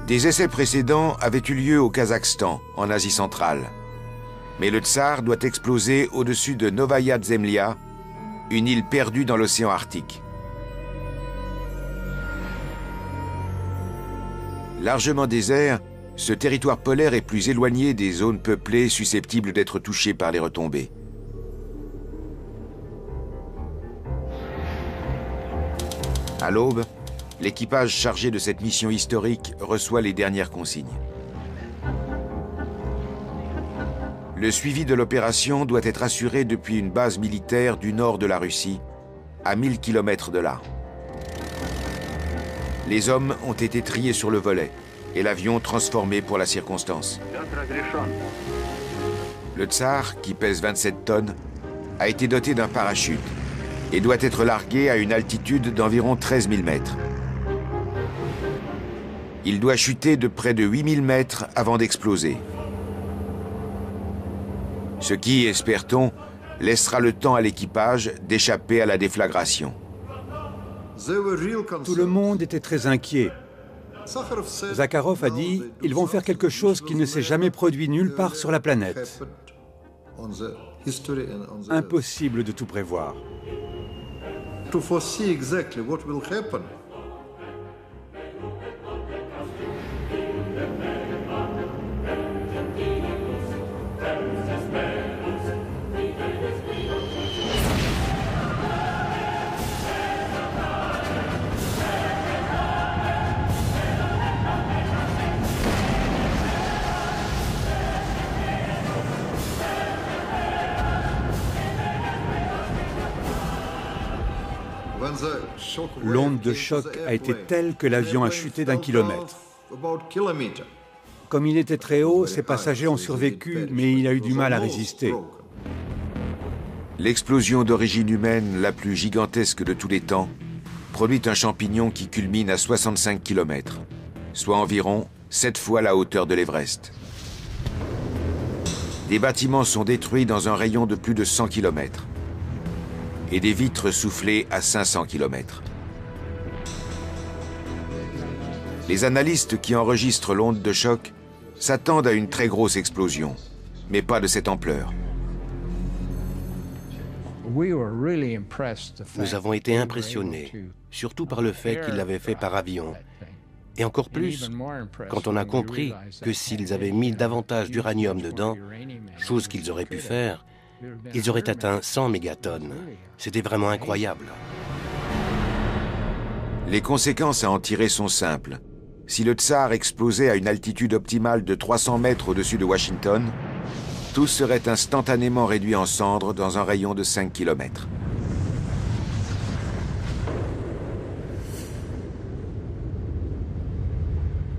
Des essais précédents avaient eu lieu au Kazakhstan, en Asie centrale. Mais le Tsar doit exploser au-dessus de Novaya Zemlya, une île perdue dans l'océan Arctique. Largement désert, ce territoire polaire est plus éloigné des zones peuplées susceptibles d'être touchées par les retombées. À l'aube, l'équipage chargé de cette mission historique reçoit les dernières consignes. Le suivi de l'opération doit être assuré depuis une base militaire du nord de la Russie, à 1000 km de là. Les hommes ont été triés sur le volet et l'avion transformé pour la circonstance. Le Tsar, qui pèse 27 tonnes, a été doté d'un parachute et doit être largué à une altitude d'environ 13 000 mètres. Il doit chuter de près de 8000 mètres avant d'exploser. Ce qui, espère-t-on, laissera le temps à l'équipage d'échapper à la déflagration. Tout le monde était très inquiet. Zakharov a dit « Ils vont faire quelque chose qui ne s'est jamais produit nulle part sur la planète. » Impossible de tout prévoir. L'onde de choc a été telle que l'avion a chuté d'1 kilomètre. Comme il était très haut, ses passagers ont survécu, mais il a eu du mal à résister. L'explosion d'origine humaine la plus gigantesque de tous les temps produit un champignon qui culmine à 65 km, soit environ 7 fois la hauteur de l'Everest. Des bâtiments sont détruits dans un rayon de plus de 100 km et des vitres soufflées à 500 km. Les analystes qui enregistrent l'onde de choc s'attendent à une très grosse explosion, mais pas de cette ampleur. Nous avons été impressionnés, surtout par le fait qu'ils l'avaient fait par avion. Et encore plus, quand on a compris que s'ils avaient mis davantage d'uranium dedans, chose qu'ils auraient pu faire, ils auraient atteint 100 mégatonnes. C'était vraiment incroyable. Les conséquences à en tirer sont simples. Si le Tsar explosait à une altitude optimale de 300 mètres au-dessus de Washington, tout serait instantanément réduit en cendres dans un rayon de 5 km.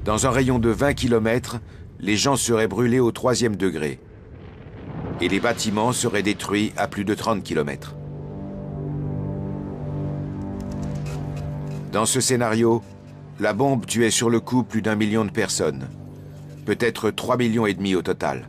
Dans un rayon de 20 km, les gens seraient brûlés au 3e degré et les bâtiments seraient détruits à plus de 30 km. Dans ce scénario, la bombe tuait sur le coup plus d'1 million de personnes, peut-être 3,5 millions au total.